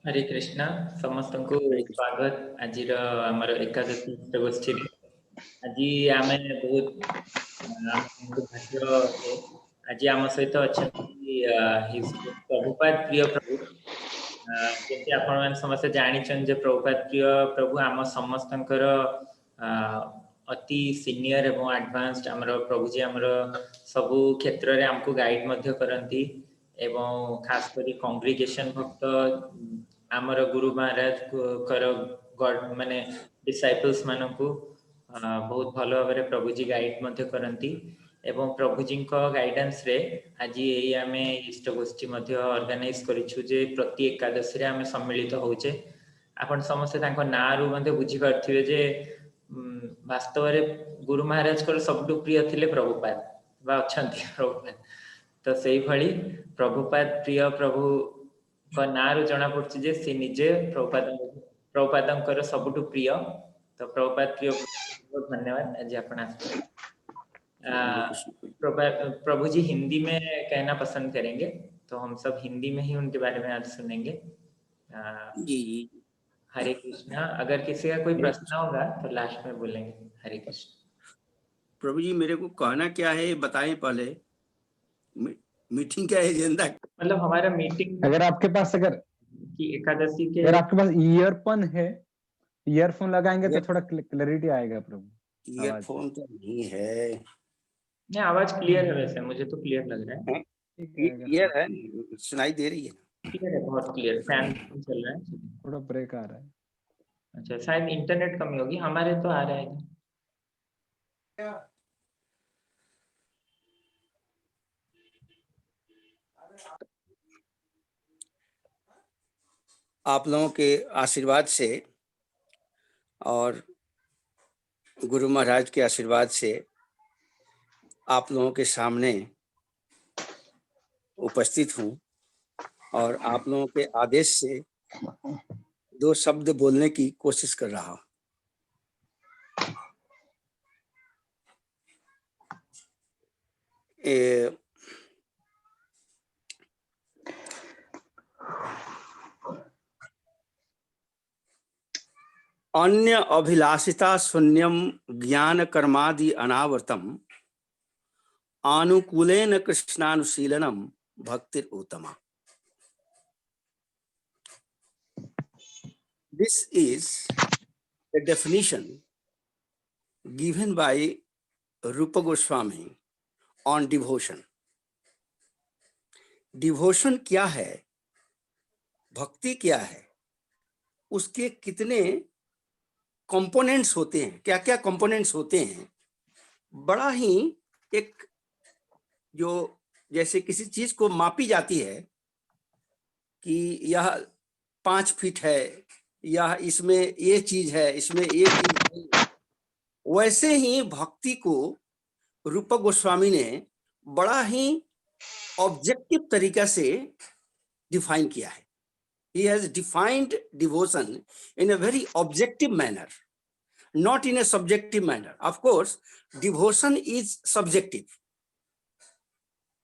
हरे कृष्णा समस्त को स्वागत आज आमर एकादशी गोष्ठी आज आम बहुत भाग्य आज आम सहित अच्छा प्रभुपाद प्रिय प्रभु जैसे आपण समस्त जानी जे प्रभुपाद प्रिय प्रभु आम समस्त अति सीनियर एवं एडवांस्ड आमर प्रभुजी आमर सबु क्षेत्र में आमको गाइड करती एवं खास करी कांग्रीगेशन भक्त आमर गुरु महाराज कर माने डिसाइपल्स मानकु बहुत भल भाव प्रभुजी गाइड करती एवं प्रभुजी गाइडेंस रे आज ये आम इष्ट गोष्ठी ऑर्गेनाइज करिछु जे प्रति एकादशी आम सम्मिलित होचे आपण समस्ते तांको ना रु बुझी पार्थिबे जे वास्तव में गुरु महाराज को सबुठ प्रिय थिले प्रभुपाद बा अछंती प्रभुपाद तो सही भली प्रभुपाद प्रिय प्रभु को ना रु जना पड़छि जे से निजे प्रभुपाद सबुठ प्रिय तो प्रभुपाद प्रिय बहुत धन्यवाद आज आपण प्रभु जी हिंदी में कहना पसंद करेंगे तो हम सब हिंदी में ही उनके बारे में आज सुनेंगे। जी हरे कृष्णा। अगर किसी का कोई प्रश्न होगा तो लास्ट में बोलेंगे। हरे कृष्ण। प्रभु जी मेरे को कहना क्या है बताएं पहले, मीटिंग क्या है एजेंडा? मतलब हमारा मीटिंग अगर आपके पास कि एकादशी के अगर आपके पास ईयरफोन है, ईयरफोन लगाएंगे तो थोड़ा क्लैरिटी आएगा प्रभु। ईयरफोन तो नहीं है। नहीं, आवाज क्लियर है वैसे, मुझे तो क्लियर लग रहा है। क्लियर है, सुनाई दे रही है। क्लियर है, बहुत क्लियर। फैन चल रहा है, थोड़ा ब्रेक आ रहा है। अच्छा, शायद इंटरनेट कमी होगी, हमारे तो आ रहा है। आप लोगों के आशीर्वाद से और गुरु महाराज के आशीर्वाद से आप लोगों के सामने उपस्थित हूँ और आप लोगों के आदेश से 2 शब्द बोलने की कोशिश कर रहा हूँ। अन्य अभिलाषिता शून्यम ज्ञान कर्मादि अनावर्तम अनुकूलेन कृष्णानुशीलनम भक्तिर उत्तमा। This is a definition given by Rupa Goswami on devotion. Devotion क्या है, भक्ति क्या है, उसके कितने कंपोनेंट्स होते हैं, क्या क्या कंपोनेंट्स होते हैं, बड़ा ही एक जो जैसे किसी चीज को मापी जाती है कि यह 5 फीट है, यह इसमें ये चीज है, इसमें ये चीज है, वैसे ही भक्ति को रूप गोस्वामी ने बड़ा ही ऑब्जेक्टिव तरीका से डिफाइन किया है। He has defined devotion in a very objective manner, not in a subjective manner. Of course, devotion is subjective.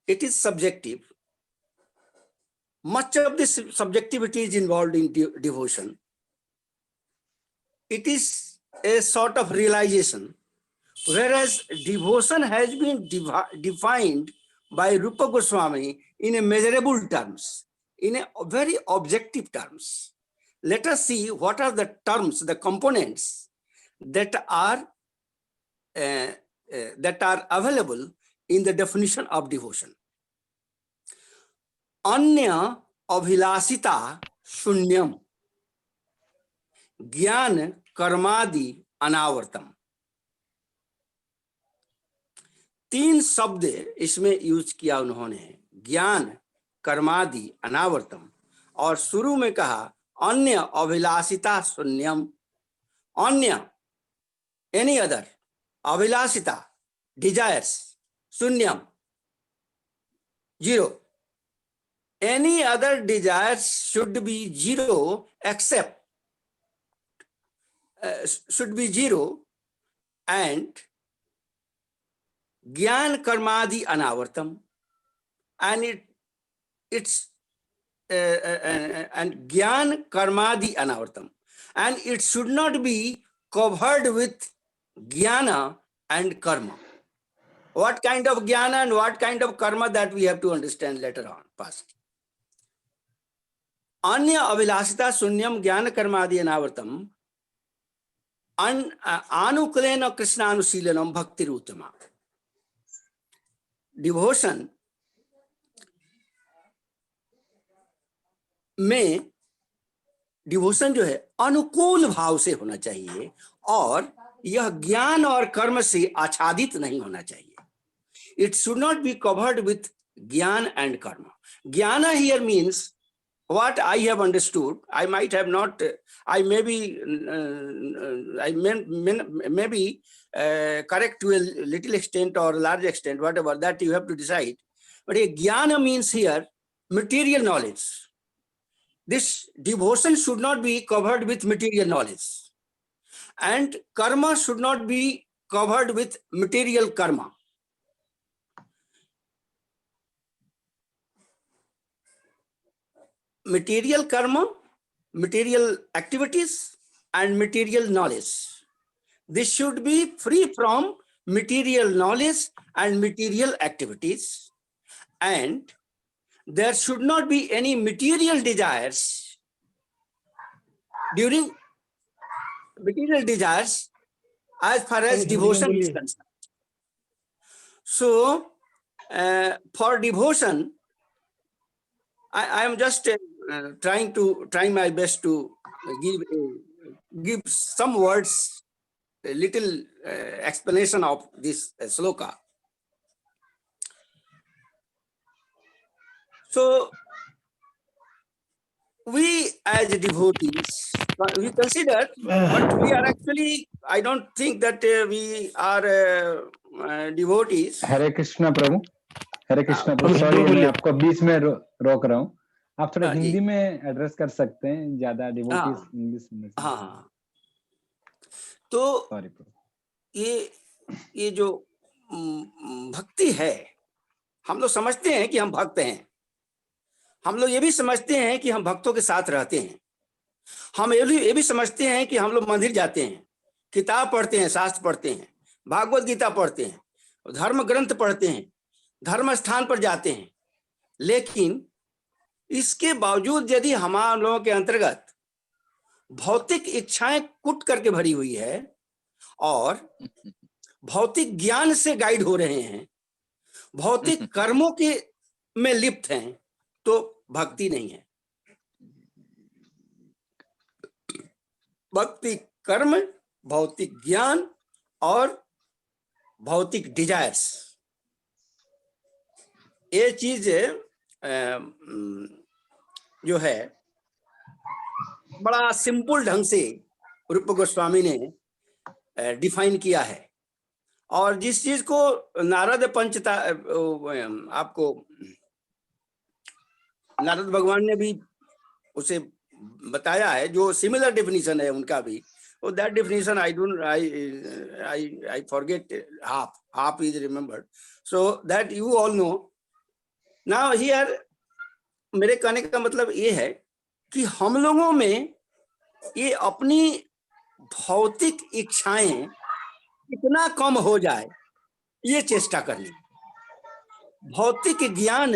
It is subjective. Much of this subjectivity is involved in devotion. It is a sort of realization, whereas devotion has been defined by Rupa Goswami in a measurable terms, in a very objective terms. Let us see what are the terms, the components that are available in the definition of devotion. अन्य अभिलाषिता शून्यम ज्ञान कर्मादि अनावर्तम। 3 शब्द इसमें use किया उन्होंने, ज्ञान कर्मादि अनावर्तम, और शुरू में कहा अन्य अभिलाषिता शून्यम। अन्य एनी अदर, अभिलाषिता डिजायर्स, शून्यम zero. Any other desires should be zero except should be zero, and Gyan Karmadi Anavartam, and it's and Gyan Karmadi Anavartam, and it should not be covered with Jnana and Karma. What kind of Jnana and what kind of Karma, that we have to understand later on, past. Anya Avilashita Sunyam Jnana Karmadi Anavartam Anukulena Krishnaanusilanam Bhakti Rutama. Devotion में devotion जो है अनुकूल भाव से होना चाहिए और यह ज्ञान और कर्म से आच्छादित नहीं होना चाहिए. It should not be covered with jnana and karma. Jnana here means what I have understood. I might have not, I may be, may be correct to a little extent or large extent, whatever, that you have to decide. But a jnana means here material knowledge. This devotion should not be covered with material knowledge, and karma should not be covered with material karma. Material karma, material activities, and material knowledge. This should be free from material knowledge and material activities, and there should not be any material desires during material desires as far as devotion is concerned. So, for devotion, I am just trying my best to give some words, a little explanation of this sloka. So, we as devotees, we consider, but we are actually, I don't think that we are devotees. Hare Krishna Prabhu. Hare Krishna Prabhu. Sorry मैं आपको बीच में रोक रहा हूँ. आप थोड़ा हिंदी में address कर सकते हैं, ज्यादा डिवोटीज इंग्लिश में. हाँ. तो सॉरी प्रभु. ये जो भक्ति है, हम लोग समझते हैं कि हम भक्त हैं. हम लोग ये भी समझते हैं कि हम भक्तों के साथ रहते हैं. हम ये भी समझते हैं कि हम लोग मंदिर जाते हैं, किताब पढ़ते हैं, शास्त्र पढ़ते हैं, भागवत गीता पढ़ते हैं, धर्म ग्रंथ पढ़ते हैं, धर्म स्थान पर जाते हैं. लेकिन इसके बावजूद यदि हमारे लोगों के अंतर्गत भौतिक इच्छाएं कुट करके भरी हुई है और भौतिक ज्ञान से गाइड हो रहे हैं, भौतिक कर्मों के में लिप्त हैं, तो भक्ति नहीं है. भक्ति कर्म, भौतिक ज्ञान और भौतिक डिजायर्स, ये चीज जो है बड़ा सिंपल ढंग से रूप गोस्वामी ने डिफाइन किया है. और जिस चीज को नारद पंचता आपको नारद भगवान ने भी उसे बताया है, जो सिमिलर डेफिनेशन है उनका भी. So that definition I forget half is remembered. So that you all know. Now here मेरे कहने का मतलब ये है कि हम लोगों में ये अपनी भौतिक इच्छाएं कितना कम हो जाए, ये चेष्टा करनी. भौतिक ज्ञान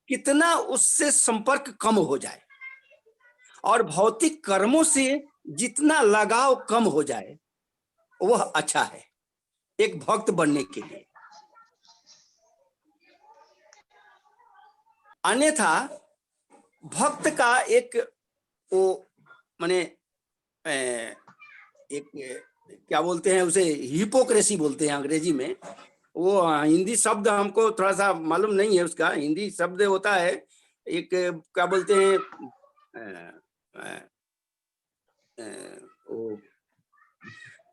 कितना उससे संपर्क कम हो जाए और भौतिक कर्मों से जितना लगाव कम हो जाए, वह अच्छा है एक भक्त बनने के लिए. अन्यथा भक्त का एक वो माने एक क्या बोलते हैं उसे, हिपोक्रेसी बोलते हैं अंग्रेजी में. वो हिंदी शब्द हमको थोड़ा सा मालूम नहीं है उसका. हिंदी शब्द होता है एक, क्या बोलते हैं, वो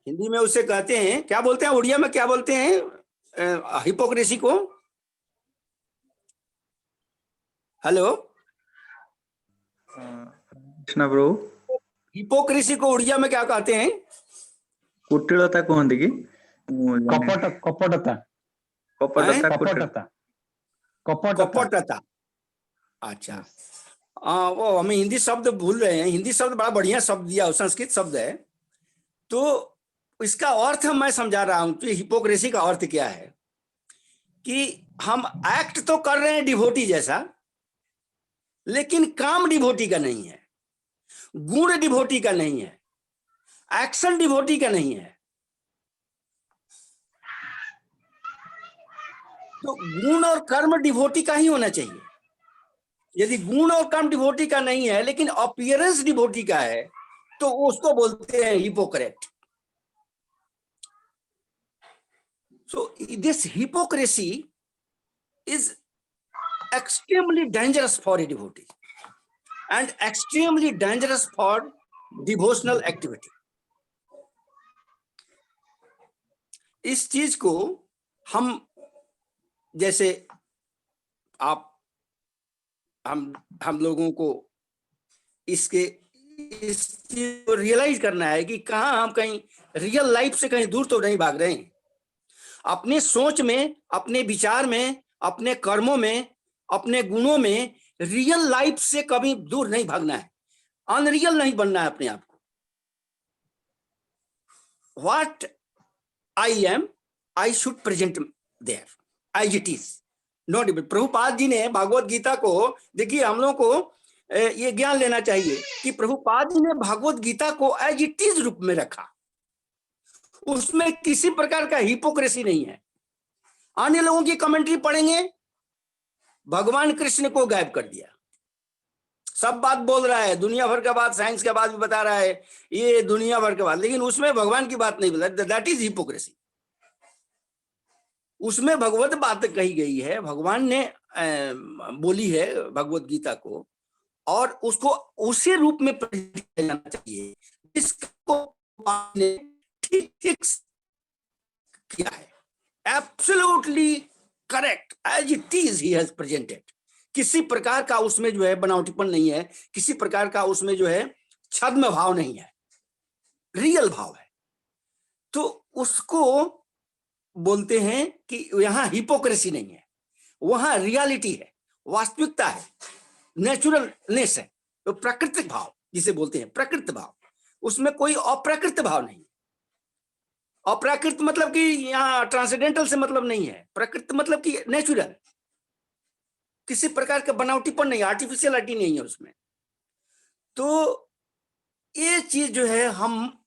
हिंदी में उसे कहते हैं, क्या बोलते हैं, उड़िया में क्या बोलते हैं हिपोक्रेसी को? हेलो कृष्ण प्रभु, हिपोक्रेसी को उड़िया में क्या कहते हैं? कुटिलता कहते कि कपटता. कपटता. अच्छा, Yes. वो हमें हिंदी शब्द भूल रहे हैं। हिंदी शब्द बड़ा बढ़िया शब्द दिया, संस्कृत शब्द है। तो इसका अर्थ मैं समझा रहा हूं। तो हिपोक्रेसी का अर्थ क्या है कि हम एक्ट तो कर रहे हैं डिवोटी जैसा, लेकिन काम डिवोटी का नहीं है, गुण डिवोटी का नहीं है, एक्शन डिवोटी का नहीं है। तो गुण और कर्म डिवोटी का ही होना चाहिए। यदि गुण और कर्म डिवोटी का नहीं है लेकिन अपीयरेंस डिवोटी का है, तो उसको बोलते हैं hypocrite. So this hypocrisy is extremely dangerous for a devotee and extremely dangerous for devotional activity. इस चीज को हम, जैसे आप हम लोगों को इस चीज को रियलाइज करना है कि कहाँ हम कहीं रियल लाइफ से कहीं दूर तो नहीं भाग रहे हैं। अपने सोच में, अपने विचार में, अपने कर्मों में, अपने गुणों में रियल लाइफ से कभी दूर नहीं भागना है, अनरियल नहीं बनना है अपने आप को। What I am, I should present there as it is, not it. Prabhupada ji ने भागवत गीता को, देखिए हम लोगों को ये ज्ञान लेना चाहिए कि प्रभुपाद जी ने भागवत गीता को एज इट इज रूप में रखा। उसमें किसी प्रकार का हिपोक्रेसी नहीं है। अन्य लोगों की कमेंट्री पढ़ेंगे, भगवान कृष्ण को गायब कर दिया, सब बात बोल रहा है, दुनिया भर का बात, साइंस का बात भी बता रहा है, ये दुनिया भर का बात, लेकिन उसमें भगवान की बात नहीं बोला। That is hypocrisy. उसमें भगवत बात कही गई है, भगवान ने बोली है भगवत गीता को, और उसको उसी रूप में किया जाना चाहिए जिसको ठीक ठीक किया है। Absolutely correct as it is he has presented. किसी प्रकार का उसमें जो है बनावटीपन नहीं है, किसी प्रकार का उसमें जो है छद्म भाव नहीं है, रियल भाव है। तो उसको बोलते हैं कि यहाँ हिपोक्रेसी नहीं है, वहां रियलिटी है, वास्तविकता है, नेचुरलनेस है, तो प्राकृतिक भाव जिसे बोलते हैं प्रकृति भाव, उसमें कोई अप्राकृत भाव नहीं। अप्राकृत मतलब कि यहाँ ट्रांसेंडेंटल से मतलब नहीं है, प्रकृति मतलब कि नेचुरल, किसी प्रकार का बनावटीपन नहीं, आर्टिफिशियलिटी नहीं है उसमें। तो ये चीज जो है हम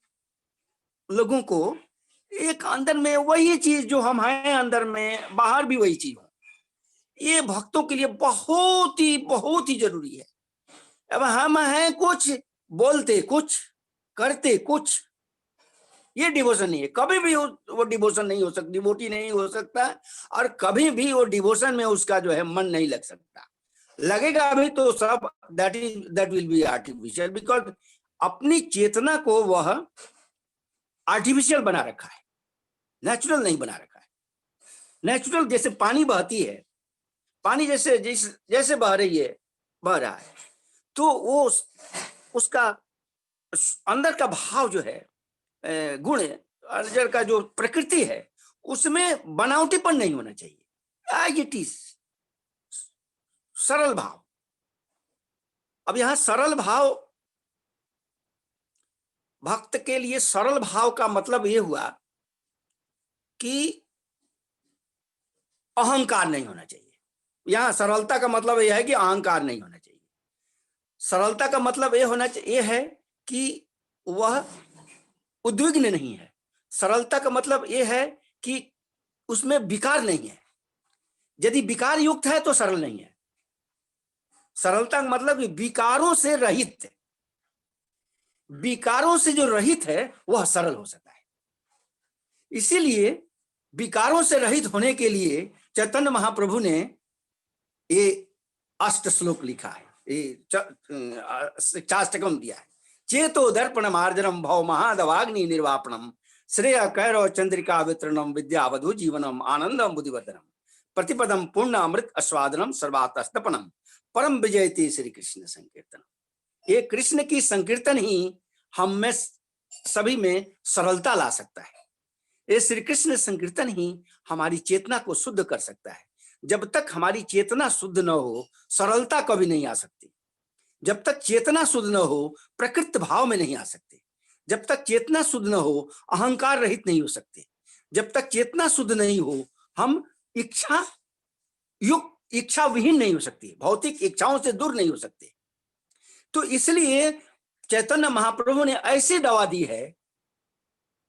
लोगों को एक अंदर में वही चीज जो हम हैं अंदर में, बाहर भी वही चीज हो, ये भक्तों के लिए बहुत ही जरूरी है। अब हम हैं कुछ, बोलते कुछ, करते कुछ, ये डिवोशन नहीं है। कभी भी वो डिवोशन नहीं हो सकता, डिवोटी नहीं हो सकता, और कभी भी वो डिवोशन में उसका जो है मन नहीं लग सकता। लगेगा अभी तो सब that will be artificial, because अपनी चेतना को वह आर्टिफिशियल बना रखा है, नेचुरल नहीं बना रखा है। नेचुरल जैसे पानी बहती है, पानी जैसे बह रही है, बह रहा है, तो वो उसका अंदर का भाव जो है, गुण अर्जर का जो प्रकृति है, उसमें बनावटीपन नहीं होना चाहिए, एज इट इज सरल भाव। अब यहां सरल भाव, भक्त के लिए सरल भाव का मतलब यह हुआ कि अहंकार नहीं होना चाहिए। यहां सरलता का मतलब यह है कि अहंकार नहीं होना चाहिए। सरलता का मतलब यह है कि वह उद्विग्न नहीं है। सरलता का मतलब यह है कि उसमें विकार नहीं है। यदि विकार युक्त है तो सरल नहीं है। सरलता का मतलब विकारों से रहित है। विकारों से जो रहित है वह सरल हो सकता है। इसीलिए विकारों से रहित होने के लिए चैतन्य महाप्रभु ने ये 8 श्लोक लिखा है, ये चाष्टकम दिया है। चेतो दर्पण मार्जनम भव महादवाग्नि निर्वापणम श्रेय कैरव चंद्रिका वितरणम विद्यावधु जीवनम आनंदम बुद्धिवर्धनम प्रतिपदम पूर्ण अमृत आस्वादनम सर्वातस्तपनम परम विजयते श्री कृष्ण संकीर्तन। ये कृष्ण की संकीर्तन ही हम में सभी में सरलता ला सकता है। ये श्री कृष्ण संकीर्तन ही हमारी चेतना को शुद्ध कर सकता है। जब तक हमारी चेतना शुद्ध न हो सरलता कभी नहीं आ सकती। जब तक चेतना शुद्ध न हो प्रकृति भाव में नहीं आ सकते। जब तक चेतना शुद्ध न हो अहंकार रहित नहीं हो सकते। जब तक चेतना शुद्ध नहीं हो हम इच्छा विहीन नहीं हो सकती, भौतिक इच्छाओं से दूर नहीं हो सकते। तो इसलिए चैतन्य महाप्रभु ने ऐसी दवा दी है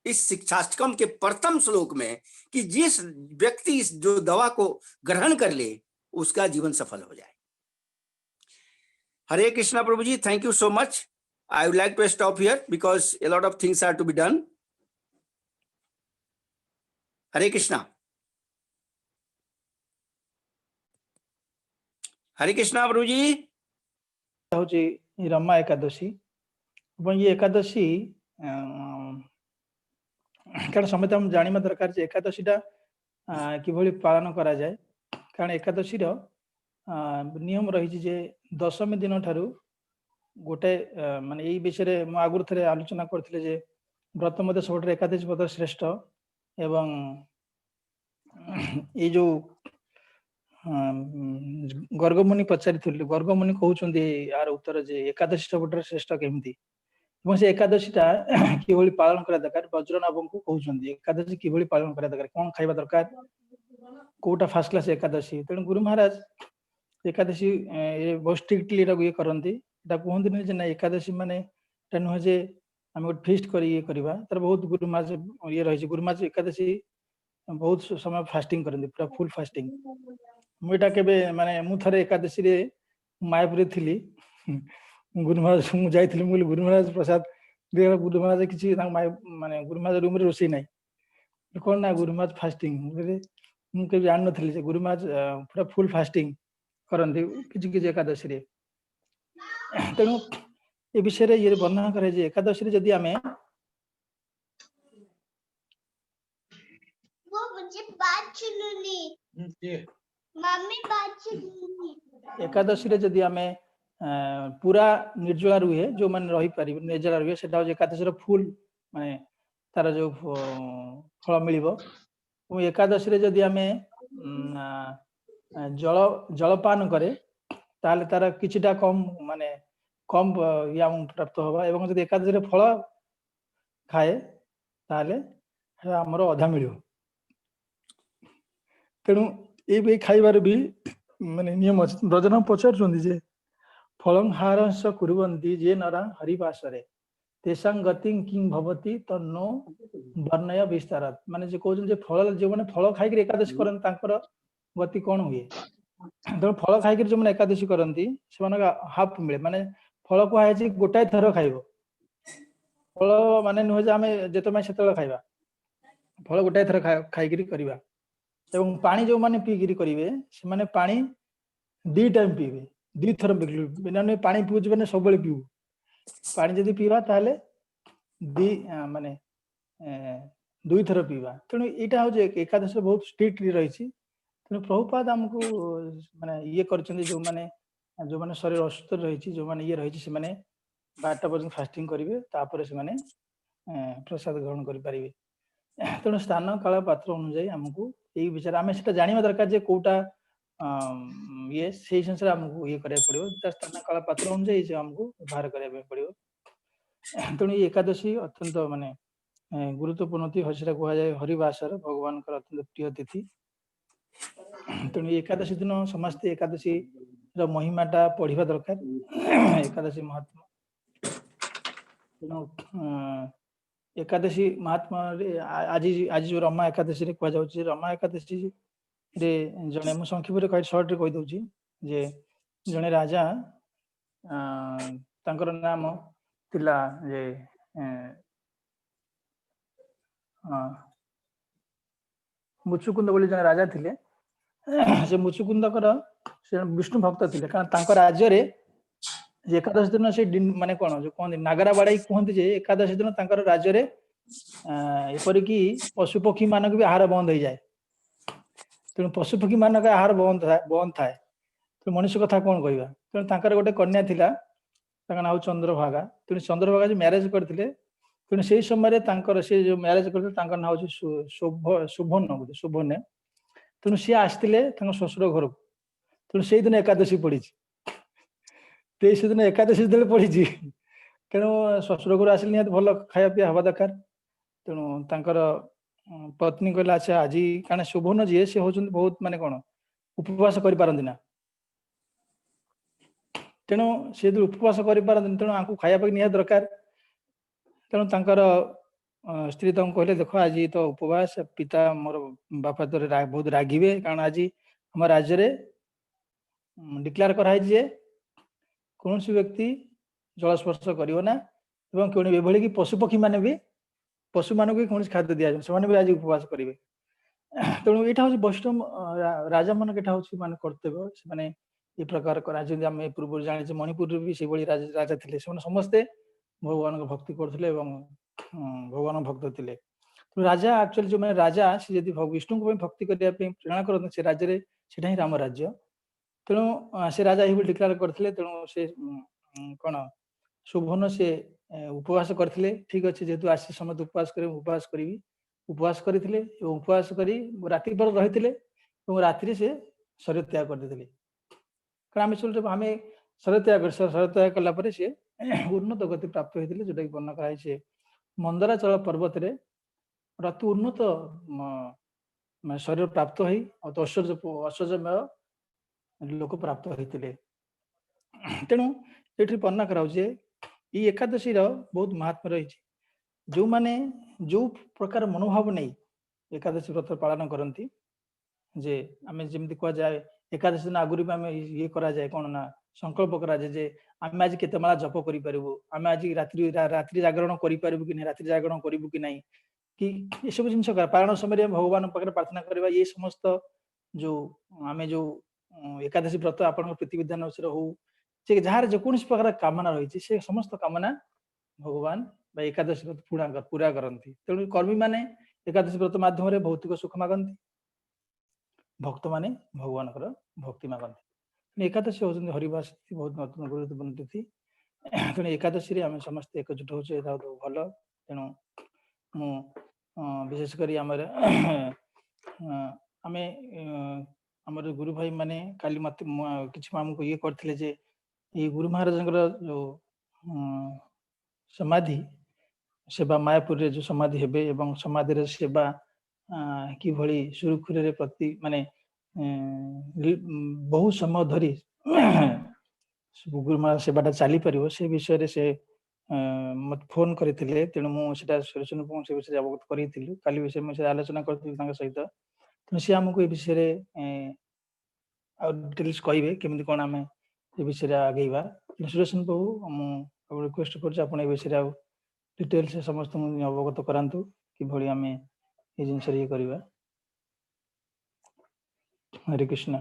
इस शिक्षाष्टकम के प्रथम श्लोक में कि जिस व्यक्ति इस जो दवा को ग्रहण कर ले उसका जीवन सफल हो जाए। Hare Krishna Prabhu ji, thank you so much. I would like to stop here because a lot of things are to be done. हरे कृष्णा। हरे कृष्णा प्रभु जी। हूँ रमा एकादशी ये एकादशी कारण समस्त हम जानिबा दरकार जे एकादशी टा किभली पालन करा जाए। कारण एकादशी रो नियम रही जे दशमी दिन ठारू गोटे माने यही विषय में आगुरी थे आलोचना करथिले जे व्रत मध्य सब एकादशी व्रत श्रेष्ठ एवं ये जो गर्गमुनि पचारि गर्गमुनि कहउछन्ती यार उत्तर जे एकादशी सब श्रेष्ठ केमती से एकादशी टा किभली पालन करा दरकार। वज्रनाभ को कहउछन्ती एकादशी किभली पालन करा दरकार, कोन खाइबा दरकार, कोटा फर्स्ट क्लास एकादशी। तेणु गुरु महाराज एकादशी बहुत स्ट्रिक्टली ये करती कहते जे ना एकादशी माने नुह जे आम गोटे फिस्ट कर ये करवा तार बहुत गुरु महाराज ये रही। गुरु महाराज एकादशी बहुत समय फास्टिंग करते, पूरा फुल फास्टिंग। मुझा के माने मु थरे एकादशी रे मायापुरी थी गुरु महाराज मुझे गुरु महाराज प्रसाद गुरु महाराज किसी माने गुरु महाराज रूम रोषे ना कौन ना गुरु महाराज फास्टिंग मुझे जान नी गुरु महाराज पूरा फुल फास्टिंग करते किसी एकादशी रे। तेणु ए विषय ये वर्णना करे जे एकादशी जदि आमे एकादशी जदि आमे पूरा निर्जला रुहे जो माने रही पारि निर्जला रुहे सेटा एकादशी फुल माने तार जो फल मिलिबो। एकादशी जदि आमे जलपान करे ताले तार किछिटा कम माने कम या प्राप्त होगा एवं जब एकादशी फल खाए ताले हमर अधा मिलियो। तेणु ये खाइबार भी माने नियम अछि। ब्रजनाभ पचारुछन्ती जे फलं हारंस कुर्वन्ति जे नरा हरिवासरे तेसां गतिं किं भवति तन्नो वर्णय विस्तारात्। माने जे कहउछन जे फल जे माने फल खाइ के एकादशी करन तांकर गति कोन हुए। तो फल खाइ के जो माने एकादशी करन्ति से माने हाफ मिले, माने फल को है गोटाए थर खाइबो। फल माने नुह जे आमे जेतमे सेतले खाइबा, फल गोटाए थर खाइ के करबा। एवं पानी जो माने पी गिरी करिवे से माने पानी 2 टाइम पीबे, 2 थर बिना ने पानी पिउछ माने सब बेले पिउ। पानी जदी पीबा ताले माने 2 थर पीबा। तेणु एटा हो जे एकादशी बहुत स्ट्रिक्टली रही छी। तेणु प्रभुपाद हमको माने ये करछन जो माने शरीर असुस्थ रही छी, जो माने ये रही छी से माने 12टा पर्यंत फास्टिंग करिवे तापर से माने प्रसाद ग्रहण करि परिवे। तेणु स्थान काल पात्र अनुसार हमको यही विचार आम से जाना दरकार जे कोटा ये से अनुसार हमको ये करा पड़ो। स्थान काल पात्र अनुसार से हमको व्यवहार करा पड़ो। तेणु ये एकादशी अत्यंत माने गुरुत्वपूर्ण थी। हसीरा कह जाए हरिवासर भगवान अत्यंत प्रिय तिथि। तेणु एकादशी दिन समस्ते एकादशी महिमाटा पढ़ा दरकार, एकादशी महात्मा। तेणु एकादशी महात्मा आज आज जो रमा एकादशी रे कह जाउछि, रमा एकादशी रे जने मु संक्षेप रे शॉर्ट रे कहि दउछि जे जने राजा तांकर नाम तिला जे मुचुकुंद बोली जने राजा थिले। से मुचुकुंदकर से विष्णु भक्त थिले। कारण तांकर राज्य रे एकादशी दिन से माने कौन जो कहते नागरा बाड़ाई कहते जे एकादशी दिन तांकर राज्य रे एपरिकी पशु पक्षी मानक भी आहार बंद हो जाए। तेणु पशु पक्षी मानक आहार बंद थाए। तो मनुष्य कथा कौन कहवा। तेणु तांकर गोटे कन्या थिला, तांका नाम चंद्रभागा। तेणु चंद्रभागा जो मैरेज करथिले, तेणु से समय तांकर से जो मैरेज करथिले तांकर नाम होछि शुभन बोले शुभने। तो तेणु सी आसते शशुर घर को तेणु से दिन एकादशी पड़ी से दिन एकादशी जो पड़ी तेणु शशुर घर आसिले निहाती भल खाया पीया हवा दरकार तेणु तांकर पत्नी कहला अच्छा आज कारण शोभन जी से होचंदी बहुत माने कौन उपवास करि पारंदी ना तेणु से जो उपवास करि पारंदी तेणु आंकु खाया पीया निहाती दरकार तेणु तांकर स्त्री तक कहले देखो आज तो उपवास पिता मोर बापा तो बहुत रागिबे कारण आज हम राज्य रे डिक्लेयर कराई जे कौन सी व्यक्ति जल स्पर्श करियो ना एवं कोन बेभली कि पशु पक्षी माने भी पशु मान भी कौन खाद्य दिया से भी आज उपवास करेंगे तेणु यहाँ हूँ वैष्णव राजा मान मान कर्तव्य से ये प्रकार आम पूर्व जाने मणिपुर भी से राजा थे समस्ते भगवान भक्ति करते भगवान भक्त थे राजा एक्चुअली जो मैंने राजा से जब विष्णु को भक्ति करने प्रेरणा करते से राज्य से राम राज्य तेणु से राजा ये डिक्लेयर करते तेणु से कौन शोभन से उपवास करते ठीक अच्छे जेहेतु आसी समय उपवास कर उपवास करते उपवास कर राति पर रही रात्रि से शरीर त्याग करते कारण आम शरीर त्याग कलापर सी उन्नत गति प्राप्त होते जोटा कि वर्णना कराई मंदराचल पर्वत अति उन्नत शरीर प्राप्त हो ऐश्वर्यमय लोक प्राप्त होते तेणु ये वर्णना कराऊे ये एकादशी बहुत महात्मा रही जो माने जो प्रकार मनोभाव नहीं एकादशी व्रत पालन करती जे आम जमी कह जाए एकादशी दिन आगुरी भी आम ये करा जाए कौन ना संकल्प करा जाए जे आम आज केते माला जप करि परिबु आम आज रात्रि जागरण करि परिबु कि नहीं रात्रि जागरण करिबु कि नहीं कि ये सब जिनस पारण समय भगवान पाखे प्रार्थना करबा ये समस्त जो आम जो एकादशी व्रत आपन प्रीति विधान हो से जार जेकोसी प्रकार कामना रही से समस्त कामना भगवान एकादशी व्रत पूरा करती तेणु कर्मी माने एकादशी व्रत माध्यम भौतिक सुख मागती भक्त माने भगवान भक्ति मागती एकादशी होती हरिवास बहुत गुरुत्वपूर्ण तिथि तेणु एकादशी आम समस्त एकजुट हो भल तेणु मु विशेषकर आम आमर गुरु भाई माने काली मत किसी आमको ये करते जे ये गुरु महाराज जो समाधि सेवा मायापुर रे जो समाधि हेबे एवं समाधि रे सेवा कि भली सुरखुरे प्रति माने बहुत समय धरी गुरु महाराज सेवाटा चली पार से विषय रे से मत फोन करते तेणु मुझे सुरेशन से विषय अवगत करी काली विषय में आलोचना करी सहित तेणु सी आमको ये विषय डिटेल्स कहे केमी कौन आम ये विषय आगेवा सुरेशन बाबू मुझे रिक्वेस्ट कर विषय डिटेल्स समस्त अवगत करातु कि भली आम ये जिनस ये करवा हरे कृष्ण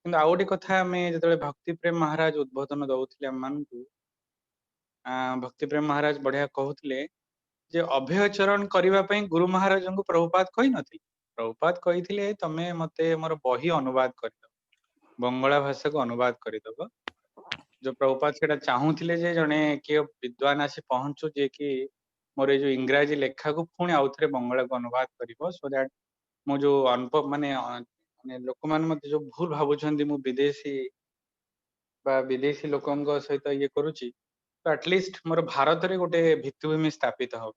आ गोटे कथा आम जो भक्ति प्रेम महाराज उद्बोधन दौले आम मान भक्ति प्रेम महाराज बढ़िया कहते जे अभयचरण करने गुरु महाराज को प्रभुपाद कही नथि प्रभुपाद कही तमे मते मोर बही अनुवाद कर बंगला भाषा को अनुवाद करदब जो प्रभुपाद से चाहूले जे जड़े किए विद्वान आसी पहुंचु जे कि मोर जो इंग्राजी लेखा को पुणी आउ थे बंगला को अनुवाद कर सो दैट मो जो अनुभव माने लोक मान जो भूल भावुं मु विदेशी लोकों सहित ये करुच्ची तो एटलिस्ट मोर भारत रे गोटे भित्तिभूमि स्थापित हम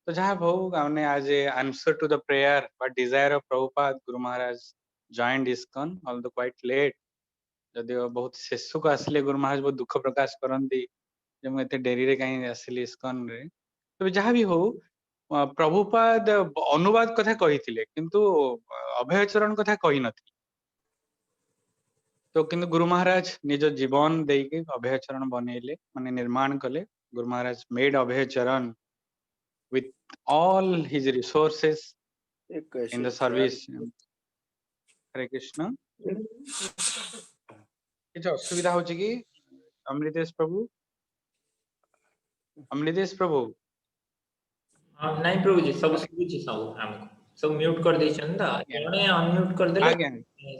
तो जहाँ भाव मैंने आज a answer to the prayer but desire of Prabhupada गुरु महाराज joined ISKCON although quite late जदि बहुत शेष को आसिले गुरु महाराज बहुत दुख प्रकाश करती मुझे डेरी रे कहीं आसिली इस्कॉन रे तो जहाँ भी हो प्रभुपाद अनुवाद कथा कही किंतु अभयचरण कथा कही नथि तो किंतु गुरु महाराज निज जीवन देके अभयचरण बनइले माने निर्माण कले गुरु महाराज made Abhaycharan with all his resources in the service Hare Krishna किछ असुविधा होची कि अमृतेश प्रभु नहीं प्रभु जी सब सुबुची सब हमको सब म्यूट कर देछन त जणे अनम्यूट कर देले आज्ञा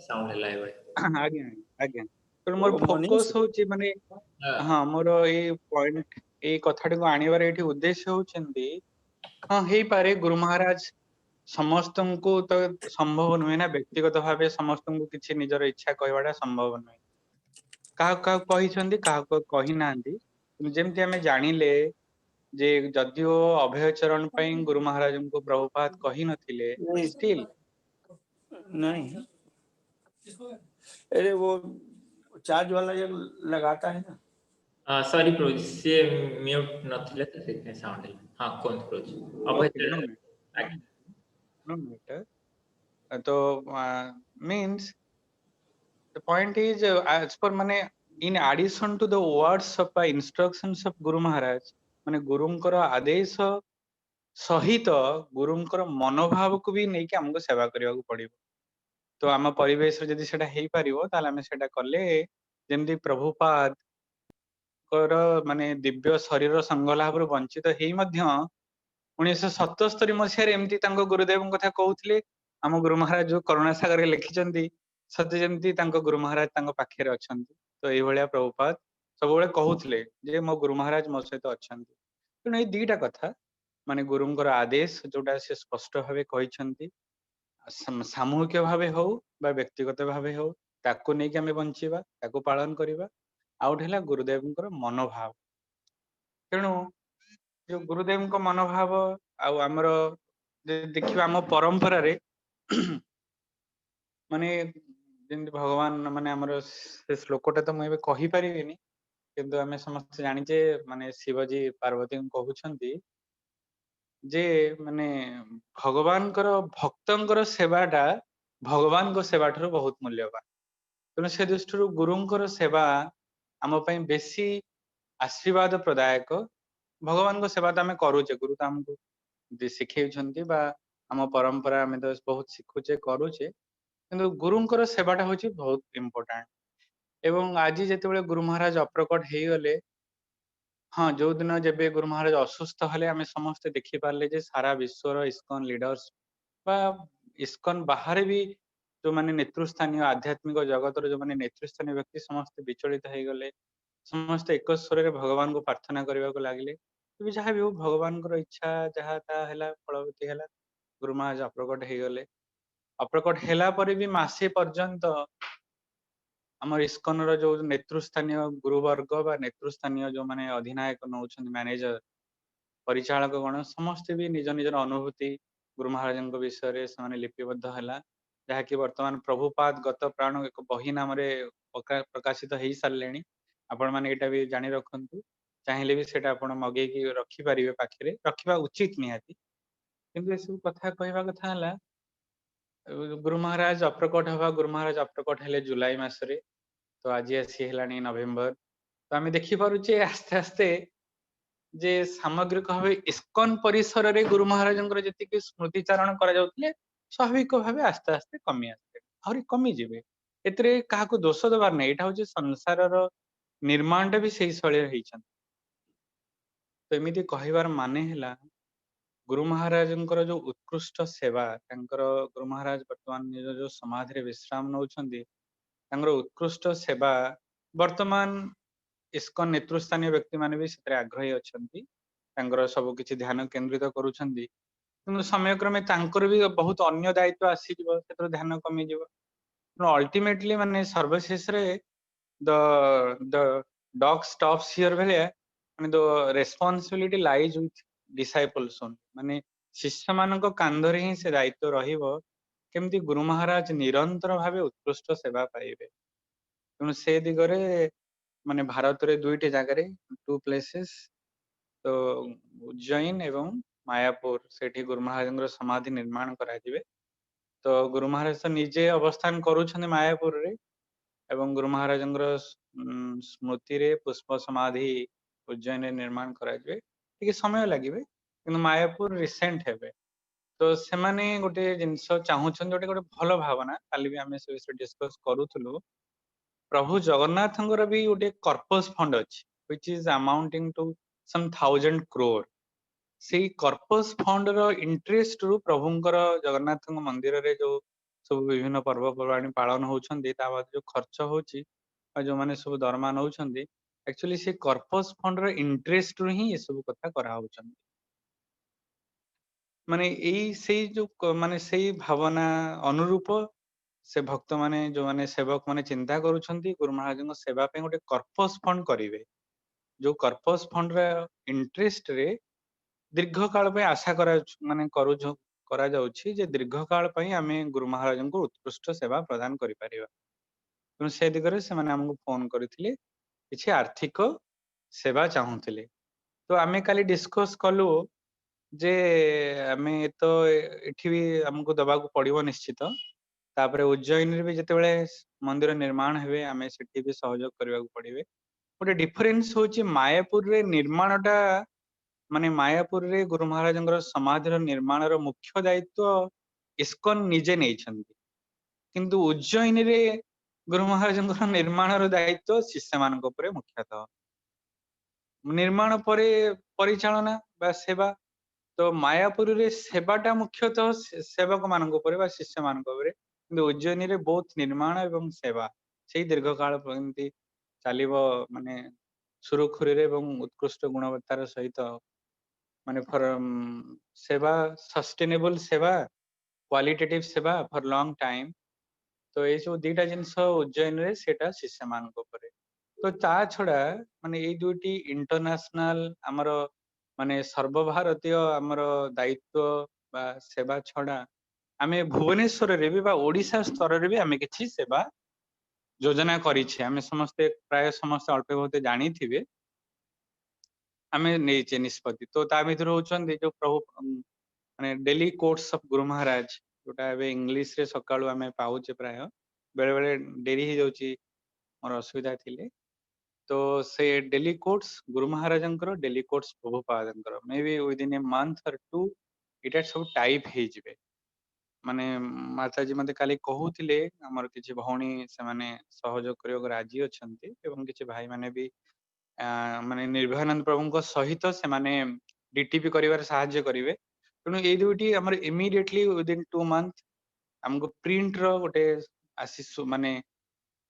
साउंड हला एबे आज्ञा तो मोर फोकस होची माने हां मोर ए पॉइंट ए कथाटी को आनिबार एठी उद्देश्य होचंदी हाँ हे पारे गुरु महाराज ସମସ୍ତଙ୍କୁ ତ ସମ୍ଭବ ନୁହେଁ ନା, ବ୍ୟକ୍ତିଗତ ଭାବେ ସମସ୍ତଙ୍କୁ କିଛି ନିଜର ଇଚ୍ଛା କହିବାଟା ସମ୍ଭବ ନୁହେଁ। କାହାକୁ କାହାକୁ କହିଛନ୍ତି, କାହାକୁ କହିନାହାନ୍ତି। କିନ୍ତୁ ଯେମିତି ଆମେ ଜାଣିଲେ ଯେ ଯଦିଓ ଅଭୟଚରଣ ପାଇଁ ଗୁରୁ ମହାରାଜଙ୍କୁ ପ୍ରଭୁପାଦ କହିନଥିଲେ, नहीं ଷ୍ଟିଲ୍ नहीं, अरे वो चार्ज वाला ये लगाता है ना। सॉरी प्रभु से म्यूट नथिले तो से साउंड हां कोन प्रभु okay, अभय no matter. तो means the point is as per mane in addition to the words of instructions of Guru Maharaj, mane गुरुंकर आदेश सहित गुरुंकर मनोभाव को भी नहीं कि हमको सेवा करने को पड़िबो। तो आम परिवेश जदि सेटा हेई पारिबो ताले हमें सेटा कले जेमति प्रभुपाद कर माने दिव्य शरीर संग लाभर वंचित हेई मध्य 1977 मसीह एमती तांको गुरुदेव कथा कहउथिले आम गुरु महाराज जो करुणा सागर लिखिचंदी सत्य जेमती तांको गुरु महाराज तांको पाखरे अछंती। तो एई भलिया प्रभुपाद सब बेले कहउथिले जे मो गुरु महाराज मो सहित अछंती। तेणु एई दीटा कथा माने गुरुंकर आदेश जोटा से स्पष्ट भावे कहिसंती सामूहिक भावे हो बा व्यक्तिगत भावे हो ताको नै कि हमें बंचिबा ताको पालन करिबा आउट हैला गुरुदेवंकर मनोभाव। तेणु जो गुरुदेवଙ୍କ मनोभाव आउ हमर देखिबा हम परंपरा रे माने जेमति भगवान माने हमर से श्लोकटा तो मैं कहि परिबिनी किंतु हमें समस्त जानि जे माने शिवजी पार्वती को कहउछंती जे माने भगवानकर भक्तंकर सेवाटा भगवानको सेवा ठाରୁ बहुत मूल्यवान। तेणु से दृष्टि गुरुंकर सेवा आम पई बेसी आशीर्वाद प्रदायक। भगवान को सेवा तो आम करूचे गुरु तो आमको शिखेइछंती बा आम परंपरा आम तो बहुत शिखुचे करूचे किंतु गुरुंकर सेवाटा होची बहुत इंपोर्टेंट। एवं आज जेतेबेले गुरु महाराज अप्रकट हेई गले हाँ जो दिन जेबे गुरु महाराज असुस्थ हले आमे समस्त देखि पारले जे सारा विश्वर इस्कॉन लीडर्स बा इस्कॉन बाहर भी जो माने नेतृस्थानीय आध्यात्मिक जगतर जो माने नेतृस्थानीय व्यक्ति समस्त विचलित हो गले समस्त एक स्वर रे भगवान को प्रार्थना करबा को लागले। तो जहाँ भी हो भगवान को इच्छा जहाँ ता हैला फलवती हैला गुरु महाराज अप्रकट हो गले। अप्रकट हैला पर भी मासे पर्यंत आमर इस्कॉन रो जो नेतृस्थानीय गुरुवर्ग बा नेतृस्थानीय जो माने अधिनायक नौछन मैनेजर परिचालक गण समस्त भी निज निजर अनुभूति गुरु महाराज विषय रे से लिपिबद्ध हैला जहाँ कि वर्तमान प्रभुपाद गत प्राण एक बही नाम प्रकाशित हो सारे आपण मैंने यहाँ भी जानी रखु चाहिए भी सेटा आपण मगे रखिपारे पाखे रखा उचित निहाती किंतु ये सब कथा कहवा कथा है गुरु महाराज अप्रकट हवा गुरु महाराज अप्रकट हेले जुलाई मासरे तो आज आसी है नवेम्बर तो आम देखिपुचे आस्ते आस्ते जे सामग्रिक भाव इस्कॉन परिसर रे गुरु महाराज जी स्मृतिचारण कर स्वाभाविक भाव आस्ते आस्ते कमी आसते आहरी कमी जीवे एतरे काहाकू दोष देवार नहीं एटा हूँ संसार निर्माण भी सही शैली होती। तो एमती कहबार माने है गुरु महाराज जो उत्कृष्ट सेवा गुरु महाराज वर्तमान निज जो समाधि विश्राम नौछंदी उत्कृष्ट सेवा वर्तमान इस्कॉन नेतृस्थानीय व्यक्ति माने भी से आग्रही अच्छा सब किसी ध्यान केन्द्रित करुछंदी किंतु समय क्रमे तांकर भी बहुत अन्य दायित्व आसी से ध्यान कमी अल्टीमेटली माने सर्वशेष रे द डॉग स्टॉप्स हियर भलिया माने the responsibility lies with disciples माने शिष्य मानक कांधरे ही से दायित्व रहिबो केमती गुरु महाराज निरंतर भावे उत्कृष्ट सेवा पाइबे। तेणु से दिगरे माने भारत रे दुईटे जगह टू प्लेसेस तो उज्जैन एवं मायापुर सेठी गुरु महाराज समाधि निर्माण कराजिबे। तो गुरु महाराज तो निजे अवस्थान करूछन मायापुर रे एवं गुरु महाराज स्मृति रे पुष्प समाधि उज्जैन रे निर्माण कराजिबे टिके समय लागिबे किंतु मायापुर रिसेंट हेबे। तो सेमाने गोटे जिनस चाहूछन जोटे गोटे भल भावना काली भी आमे से विषय डिस्कस करूथुलु प्रभु जगन्नाथ भी गोटे कर्पस फंड अच्छी which is amounting to some 1000 crore से कर्पस फंड रो इंटरेस्ट रु प्रभुंकर जगन्नाथ मंदिर रे जो सब विभिन्न पर्वपर्वाणी पालन होउछंदी ता बाद जो खर्च होची जो माने सब दरमा नउछंदी एक्चुअली से कर्पस फंड रो इंटरेस्ट रु ही ये सब कथा करा होउछंदी। माने एई सेई जो माने सेई भावना अनुरूप से भक्त माने जो माने सेवक माने चिंता करूछंती गुरु महाराज सेवा पे गोटे कर्पस फंड करिवे जो कर्पस फंड रे इंटरेस्ट रे दीर्घ काल पे आशा करा माने करा जाउछि जे दीर्घ काल पई आमे गुरु महाराज को उत्कृष्ट सेवा प्रदान करि परिबा तेणु से दिगरे से माने हमको फोन करथिले किछि आर्थिक सेवा चाहुथिले तो आमे काली डिस्कस कलु जे आमे तो एठी भी हमको दबाको पड़िबो निश्चित तापरे उज्जैन रे भी जेतेबेले मंदिर निर्माण हेबे आमे सेठी भी सहयोग करबा पड़िबे गोटे डिफरेंस होची मायापुर रे निर्माणटा माने मायापुर रे गुरु महाराजंकर समाधि निर्माण रो मुख्य दायित्व इस्कन निजे नै छथि किंतु उज्जैन रे गुरु महाराजंकर निर्माण रो दायित्व शिष्य मानक ऊपर मुख्यतः निर्माण परे परिचालना बा सेवा तो मायापुर रे सेवाटा मुख्यतः सेवक मानक ऊपर बा शिष्य मानक ऊपर किंतु उज्जैन रे बहुत निर्माण एवं सेवा सेही दीर्घ काल पर्यंत चलिबो माने सुरखुरी रे एवं उत्कृष्ट गुणवत्तार सहित माने फॉर सेवा सस्टेनेबल सेवा क्वालिटेटिव सेवा फॉर लॉन्ग टाइम तो ये सब दीटा जिनस उज्जैन रे सेटा शिष्य मानक ऊपर तो ता छड़ा माने ए दुटी इंटरनेशनल हमर माने सर्वभारतीय हमर दायित्व बा सेवा छड़ा आमे भुवनेश्वर रे भी बा ओडिसा स्तर रे भी आमे किछि सेवा योजना करिछि आमे समस्त प्राय समस्त अल्प बहुत जानी थिबे आमे नेचे निष्पत्ति तो ता भितर होचन जो प्रभु माने daily course of Guru Maharaj जोटा एबे इंग्लिश रे सकाळु आमे पाउचे प्राय बेले बेले डेरी ही जाउची मोर असुविधा थिले तो से डेली कोर्स गुरु महाराजंकर डेली कोर्स प्रभुपादंकर may be within a month or two इटा सब टाइप हे जिवे माने माताजी मते काली कहूतिले हमर किछि भौणी से माने सहयोग करयो राजी अछंती एवं किछि भाई माने भी माने निर्भयानंद प्रभुଙ୍କ सहित से माने डीटीपी करिवार सहाय्य करिवे तेणु ए दुटी हमर इमीडिएटली विद इन 2 मंथ हमको प्रिंट रो गोटे आसी माने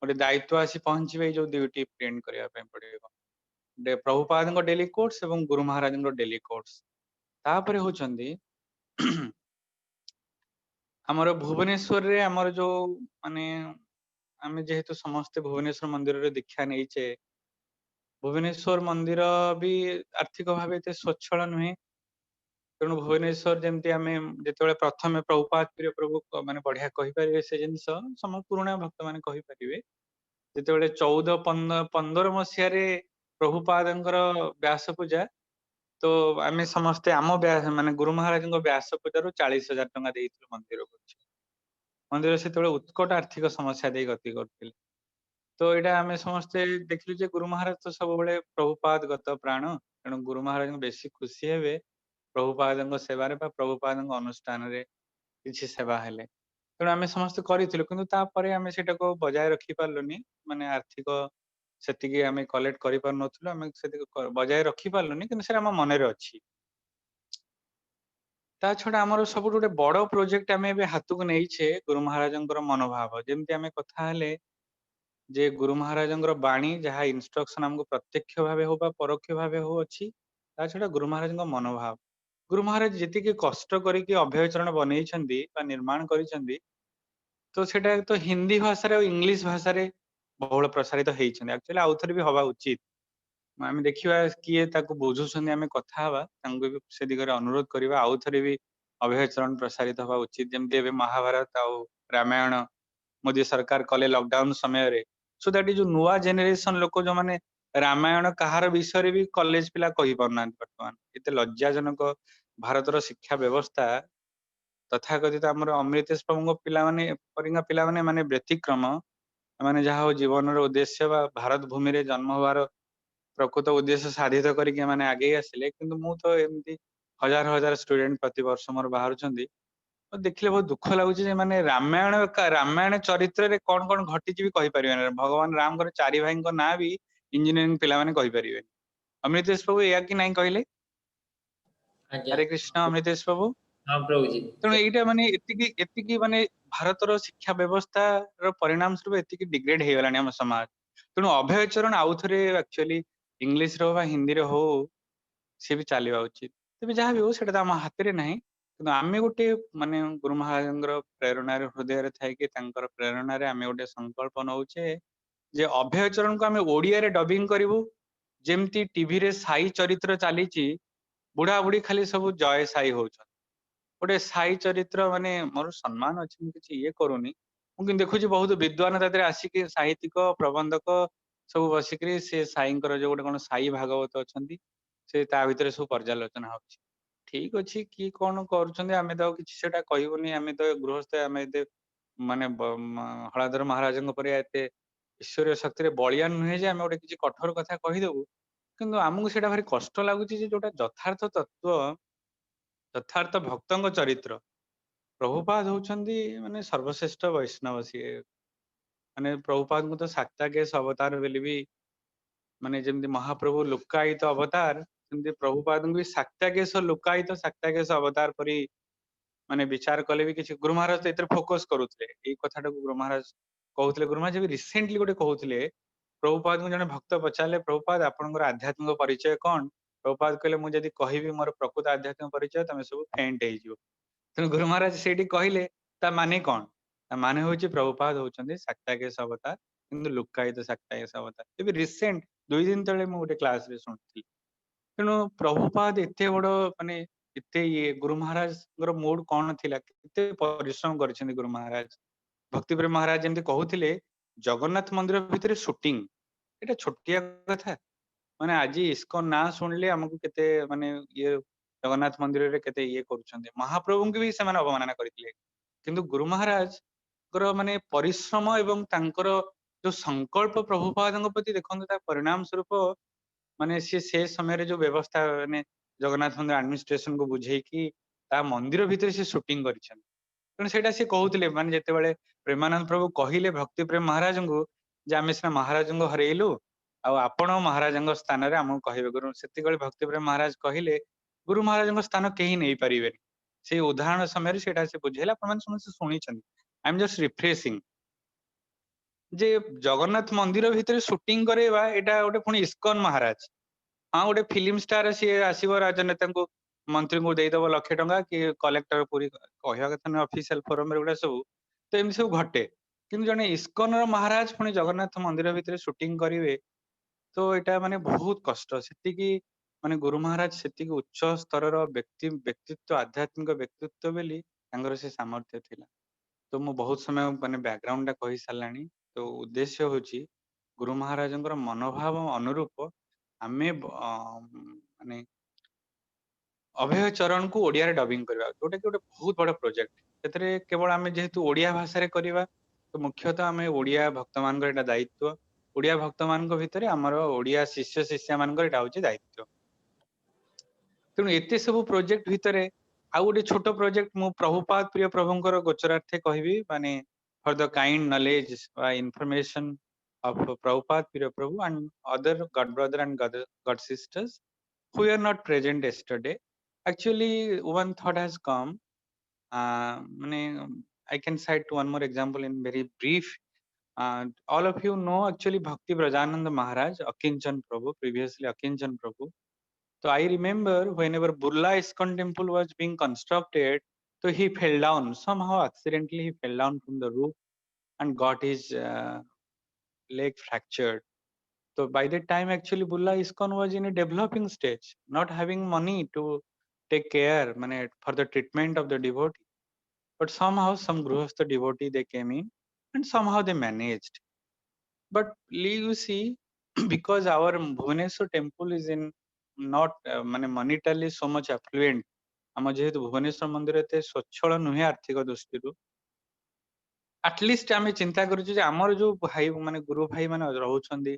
गोटे दायित्व आसी पहुंचबे जो दुटी प्रिंट करिया पे पड़ेगा डे प्रभुपादଙ୍କ डेली कोर्स एवं गुरु महाराजଙ୍କ डेली कोर्स तापरे होचंदी हमर भुवनेश्वर रे हमर जो माने आमे जेहेतु समस्त भुवनेश्वर मंदिर रे दीक्षा नैचे भुवनेश्वर मंदिर भी आर्थिक भाव ते स्वच्छल नुहे तेणु भुवनेश्वर जमती आमे जेतेबेले प्रथमे प्रभुपाद प्रिय प्रभु माने बढ़िया कहि परिबे से जिंस सम पुराणा भक्त माने कहि परिबे जेतेबेले 14-15 मसिया रे प्रभुपादंकर व्यास पूजा तो आमे समस्ते आम व्यास माने गुरु महाराजंको व्यास पूजा रो 40,000 टका देइथिलु मंदिर को मंदिर सेतेबेले उत्कट आर्थिक समस्या दे गति करथिले तो एटा आमे समस्ते देखलु जे गुरु महाराज तो सब बेले प्रभुपाद गत प्राण तेणु गुरु महाराज बेसी खुशी हेबे प्रभुपादଙ୍କ सेवारे बा प्रभुपादଙ୍କ अनुष्ठान रे किछि सेवा हेले तेणु आमे समस्त करिथिलु किंतु तापरे आमे सेटाको बजाय रखि पारलुनी माने आर्थिक सेतिकी आमे कलेक्ट करि पार नथुलु आमे सेतिकी बजाय रखि पारलुनी किंतु सेरा हम मने रे अछि ता छडा हमर सब गोटे बड़ प्रोजेक्ट आमे बे हातुक नै छे गुरु महाराजंकर मनोभाव जेमति आमे कथा हेले जे गुरु महाराजंकर बाणी जहा इंस्ट्रक्शन हमको प्रत्यक्ष भावे हो बा परोक्ष भावे हो अछि ता छडा गुरु महाराजंकर मनोभाव गुरु महाराज जति के कष्ट करी के अभयचरण बनै छंदी बा निर्माण करी छंदी तो सेटा तो हिंदी भाषा रे और इंग्लिश भाषा रे बहुल प्रसारित हेइ छंदी एक्चुअली आउथर भी हवा उचित आमे देखिबा किए ताको बुझु छंदी आमे कथा हवा तांको भी से दिगरे अनुरोध करबा आउथर भी अभयचरण प्रसारित हवा उचित जेमति एबे महाभारत आ रामायण मोदी सरकार कले लॉकडाउन समय रे सो दैट जो नुआ जेनरेशन लोक जो माने रामायण कहार विषय रे भी कॉलेज पिला कहि परना वर्तमान एते लज्जाजनक भारतर शिक्षा व्यवस्था तथाकथित हमर अमृतेश प्रभुଙ୍କ पिलामाने परिंगा पिलामाने माने व्यतिक्रम माने जहा हो जीवन रो उद्देश्य बा भारत भूमि रे जन्म होवार प्रकृत उद्देश्य साधित करिके माने आगे आसिले किंतु मु तो एमती हजार हजार स्टूडेंट प्रति वर्ष मोर बाहर छंदी देखले बहुत दुख लागुची जे माने रामायण चरित्र रे कोन कोन घटी भी कहि परिबे भगवान राम कर चारि भाई को ना भी इंजीनियरिंग पिला माने कहि परिबे अमृतेश प्रभु या कि नहीं कहले आज्ञा हरे कृष्ण अमृतेश प्रभु हां प्रभु जी तेणु एटा माने एतिकी माने भारतर शिक्षा व्यवस्था रो परिणाम स्वरूप एतिकी डिग्रेड हे गलानी हम समाज तेणु अभयचरण आउथरे एक्चुअली इंग्लिश रो बा हिंदी रो हो से भी चलिबा उचित तबे जहा भी हो सेटा हम हाथ रे नहीं କିନ୍ତୁ ଆମେ ଗୋଟେ ମାନେ ଗୁରୁ ମହାରାଜଙ୍କର ପ୍ରେରଣାରେ ହୃଦୟରେ ଥାଇକି ତାଙ୍କର ପ୍ରେରଣାରେ ଆମେ ଗୋଟେ ସଂକଳ୍ପ ନଉଛେ ଯେ ଅଭୟ ଚରଣକୁ ଆମେ ଓଡିଆରେ ଡବିଂ କରିବୁ। ଯେମିତି ଟିଭିରେ ସାଇ ଚରିତ୍ର ଚାଲିଛି, ବୁଢା ବୁଢୀ ଖାଲି ସବୁ ଜୟ ସାଇ ହଉଛନ୍ତି। ଗୋଟେ ସାଇ ଚରିତ୍ର ମାନେ ମୋର ସମ୍ମାନ ଅଛି, ମୁଁ କିଛି ଇଏ କରୁନି, ମୁଁ କିନ୍ତୁ ଦେଖୁଛି ବହୁତ ବିଦ୍ୱାନ ତା ଦେହରେ ଆସିକି ସାହିତ୍ୟିକ ପ୍ରବନ୍ଧକ ସବୁ ବସିକିରି ସେ ସାଇଙ୍କର ଯୋଉ ଗୋଟେ କଣ ସାଇ ଭାଗବତ ଅଛନ୍ତି ସେ ତା ଭିତରେ ସବୁ ପର୍ଯ୍ୟାଲୋଚନା ହଉଛି। ଠିକ ଅଛି, କିଏ କଣ କରୁଛନ୍ତି ଆମେ ତ ଆଉ କିଛି ସେଟା କହିବୁନି, ଆମେ ତ ଗୃହସ୍ଥ, ଆମେ ଏତେ ମାନେ ହଳାଧର ମହାରାଜଙ୍କ ପରି ଏତେ ଈଶ୍ୱରୀୟ ଶକ୍ତିରେ ବଳିଆନ ନୁହେଁ ଯେ ଆମେ ଗୋଟେ କିଛି କଠୋର କଥା କହିଦବୁ। କିନ୍ତୁ ଆମକୁ ସେଇଟା ଭାରି କଷ୍ଟ ଲାଗୁଛି ଯେ ଯୋଉଟା ଯଥାର୍ଥ ତତ୍ଵ, ଯଥାର୍ଥ ଭକ୍ତଙ୍କ ଚରିତ୍ର। ପ୍ରଭୁପାଦ ହଉଛନ୍ତି ମାନେ ସର୍ବଶ୍ରେଷ୍ଠ ବୈଷ୍ଣବ। ସିଏ ମାନେ ପ୍ରଭୁପାଦଙ୍କୁ ତ ଶାକ୍ତା କେଶ ଅବତାର ବୋଲି ବି, ମାନେ ଯେମିତି ମହାପ୍ରଭୁ ଲୁକ୍କାୟିତ ଅବତାର, ସେମିତି ପ୍ରଭୁପାଦଙ୍କୁ ବି ଶାକ୍ତାକେଶ ଲୁକ୍କାୟିତ ଶାକ୍ତାକେଶ ଅବତାର ପରି ମାନେ ବିଚାର କଲେ ବି କିଛି। ଗୁରୁ ମହାରାଜ ତ ଏଥିରେ ଫୋକସ କରୁଥିଲେ ଏଇ କଥାଟାକୁ। ଗୁରୁ ମହାରାଜ କହୁଥିଲେ, ଗୁରୁ ମହାରାଜ ବି ରିସେଣ୍ଟଲି ଗୋଟେ କହୁଥିଲେ, ପ୍ରଭୁପାଦଙ୍କୁ ଜଣେ ଭକ୍ତ ପଚାରିଲେ, ପ୍ରଭୁପାଦ ଆପଣଙ୍କର ଆଧ୍ୟାତ୍ମିକ ପରିଚୟ କଣ? ପ୍ରଭୁପାଦ କହିଲେ, ମୁଁ ଯଦି କହିବି ମୋର ପ୍ରକୃତ ଆଧ୍ୟାତ୍ମିକ ପରିଚୟ ତମେ ସବୁ ଫେଣ୍ଟ ହେଇଯିବ। ତେଣୁ ଗୁରୁ ମହାରାଜ ସେଇଠି କହିଲେ ତା ମାନେ କଣ? ତା ମାନେ ହଉଛି ପ୍ରଭୁପାଦ ହଉଛନ୍ତି ଶାକ୍ତାକେଶ ଅବତାର, କିନ୍ତୁ ଲୁକ୍କାୟିତ ଶାକ୍ତାକେଶ ଅବତାର। ଏବେ ରିସେଣ୍ଟ 2 ଦିନ ତଳେ ମୁଁ ଗୋଟେ କ୍ଲାସରେ ଶୁଣିଥିଲି। ତେଣୁ ପ୍ରଭୁପାଦ ଏତେ ବଡ ମାନେ ଏତେ ଇଏ, ଗୁରୁ ମହାରାଜଙ୍କର ମୁଡ କଣ ଥିଲା, କେତେ ପରିଶ୍ରମ କରିଛନ୍ତି ଗୁରୁ ମହାରାଜ। ଭକ୍ତିପ୍ରେମ ମହାରାଜ ଯେମିତି କହୁଥିଲେ, ଜଗନ୍ନାଥ ମନ୍ଦିର ଭିତରେ ସୁଟିଂ ଏଇଟା ଛୋଟିଆ କଥା। ମାନେ ଆଜି ଇସ୍କନ ନାଁ ଶୁଣିଲେ ଆମକୁ କେତେ ମାନେ ଇଏ, ଜଗନ୍ନାଥ ମନ୍ଦିରରେ କେତେ ଇଏ କରୁଛନ୍ତି। ମହାପ୍ରଭୁଙ୍କୁ ବି ସେମାନେ ଅବମାନନା କରିଥିଲେ। କିନ୍ତୁ ଗୁରୁ ମହାରାଜଙ୍କର ମାନେ ପରିଶ୍ରମ ଏବଂ ତାଙ୍କର ଯୋଉ ସଂକଳ୍ପ ପ୍ରଭୁପାଦଙ୍କ ପ୍ରତି ଦେଖନ୍ତୁ, ତା ପରିଣାମ ସ୍ୱରୂପ ମାନେ ସିଏ ସେ ସମୟରେ ଯୋଉ ବ୍ୟବସ୍ଥା, ମାନେ ଜଗନ୍ନାଥ ମନ୍ଦିର ଆଡମିନିଷ୍ଟ୍ରେସନକୁ ବୁଝେଇକି ତା ମନ୍ଦିର ଭିତରେ ସେ ସୁଟିଂ କରିଛନ୍ତି। ତେଣୁ ସେଇଟା ସେ କହୁଥିଲେ, ମାନେ ଯେତେବେଳେ ପ୍ରେମାନନ୍ଦ ପ୍ରଭୁ କହିଲେ ଭକ୍ତି ପ୍ରେମ ମହାରାଜଙ୍କୁ ଯେ ଆମେ ସିନା ମହାରାଜଙ୍କୁ ହରେଇଲୁ, ଆଉ ଆପଣ ମହାରାଜଙ୍କ ସ୍ଥାନରେ ଆମକୁ କହିବେ। ଗୁରୁ ସେତିକିବେଳେ ଭକ୍ତି ପ୍ରେମ ମହାରାଜ କହିଲେ, ଗୁରୁ ମହାରାଜଙ୍କ ସ୍ଥାନ କେହି ନେଇପାରିବେନି। ସେଇ ଉଦାହରଣ ସମୟରେ ସେଇଟା ସେ ବୁଝେଇଲା। ଆପଣମାନେ ସମସ୍ତେ ଶୁଣିଛନ୍ତି, ଆଇ ଏମ୍ ଜଷ୍ଟ ରିଫ୍ରେସିଂ ଯେ ଜଗନ୍ନାଥ ମନ୍ଦିର ଭିତରେ ସୁଟିଂ କରେଇବା ଏଇଟା ଗୋଟେ ପୁଣି ଇସ୍କନ ମହାରାଜ। ହଁ, ଗୋଟେ ଫିଲ୍ମ ଷ୍ଟାର ସିଏ ଆସିବ, ରାଜନେତାଙ୍କୁ ମନ୍ତ୍ରୀଙ୍କୁ ଦେଇଦବ ଲକ୍ଷେ ଟଙ୍କା, କି କଲେକ୍ଟର ପୁରୀ, କହିବା କଥା ନୁହେଁ ଅଫିସିଆଲ ଫୋରମରେ ଗୁଡା ସବୁ, ତ ଏମିତି ସବୁ ଘଟେ। କିନ୍ତୁ ଜଣେ ଇସ୍କନର ମହାରାଜ ପୁଣି ଜଗନ୍ନାଥ ମନ୍ଦିର ଭିତରେ ସୁଟିଂ କରିବେ, ତ ଏଇଟା ମାନେ ବହୁତ କଷ୍ଟ। ସେତିକି ମାନେ ଗୁରୁ ମହାରାଜ ସେତିକି ଉଚ୍ଚ ସ୍ତରର ବ୍ୟକ୍ତିତ୍ୱ, ଆଧ୍ୟାତ୍ମିକ ବ୍ୟକ୍ତିତ୍ୱ ବୋଲି ତାଙ୍କର ସେ ସାମର୍ଥ୍ୟ ଥିଲା। ତ ମୁଁ ବହୁତ ସମୟ ମାନେ ବ୍ୟାକଗ୍ରାଉଣ୍ଡ ଟା କହି ସାରିଲାଣି। ତ ଉଦ୍ଦେଶ୍ୟ ହଉଛି ଗୁରୁ ମହାରାଜଙ୍କର ମନୋଭାବ ଅନୁରୂପ ଆମେ ମାନେ ଅଭୟ ଚରଣକୁ ଓଡିଆରେ ଡବିଂ କରିବା, ଯୋଉଟା କି ଗୋଟେ ବହୁତ ବଡ ପ୍ରୋଜେକ୍ଟ। ସେଥିରେ କେବଳ ଆମେ ଯେହେତୁ ଓଡିଆ ଭାଷାରେ କରିବା, ତ ମୁଖ୍ୟତଃ ଆମେ ଓଡିଆ ଭକ୍ତ ମାନଙ୍କର ଏଇଟା ଦାୟିତ୍ୱ। ଓଡିଆ ଭକ୍ତ ମାନଙ୍କ ଭିତରେ ଆମର ଓଡିଆ ଶିଷ୍ୟ ଶିଷ୍ୟା ମାନଙ୍କର ଏଇଟା ହଉଛି ଦାୟିତ୍ୱ। ତେଣୁ ଏତେ ସବୁ ପ୍ରୋଜେକ୍ଟ ଭିତରେ ଆଉ ଗୋଟେ ଛୋଟ ପ୍ରୋଜେକ୍ଟ ମୁଁ ପ୍ରଭୁପାଦ ପ୍ରିୟ ପ୍ରଭୁଙ୍କର ଗୋଚରାର୍ଥେ କହିବି, ମାନେ ଫର ଦ କାଇଣ୍ଡ ନଲେଜ ବା information of Prabhupada Priya Prabhu and other God brother and God sisters who are not present yesterday. Actually, one thought has come. I can cite one more example in very brief. All of you know actually Bhakti Brajananda Maharaj, Akinchan Prabhu, previously Akinchan Prabhu. So I remember whenever Burla ISKCON temple was being constructed, so he fell down. Somehow accidentally he fell down from the roof and got his leg fractured. So by that time, actually, Burla ISKCON was in a developing stage, not having money to take care for the treatment of the devotee. But somehow, some Grihastha devotee they came in, and somehow they managed. But you see, because our Bhubaneswar temple is in not monetarily so much affluent, ଆମ ଯେହେତୁ ଭୁବନେଶ୍ୱର ମନ୍ଦିର ଏତେ ସ୍ୱଚ୍ଛଳ ନୁହେଁ ଆର୍ଥିକ ଦୃଷ୍ଟିରୁ, at least ଆମେ ଚିନ୍ତା କରୁଛୁ ଯେ ଆମର ଯୋଉ ଭାଇ ମାନେ ଗୁରୁ ଭାଇ ମାନେ ରହୁଛନ୍ତି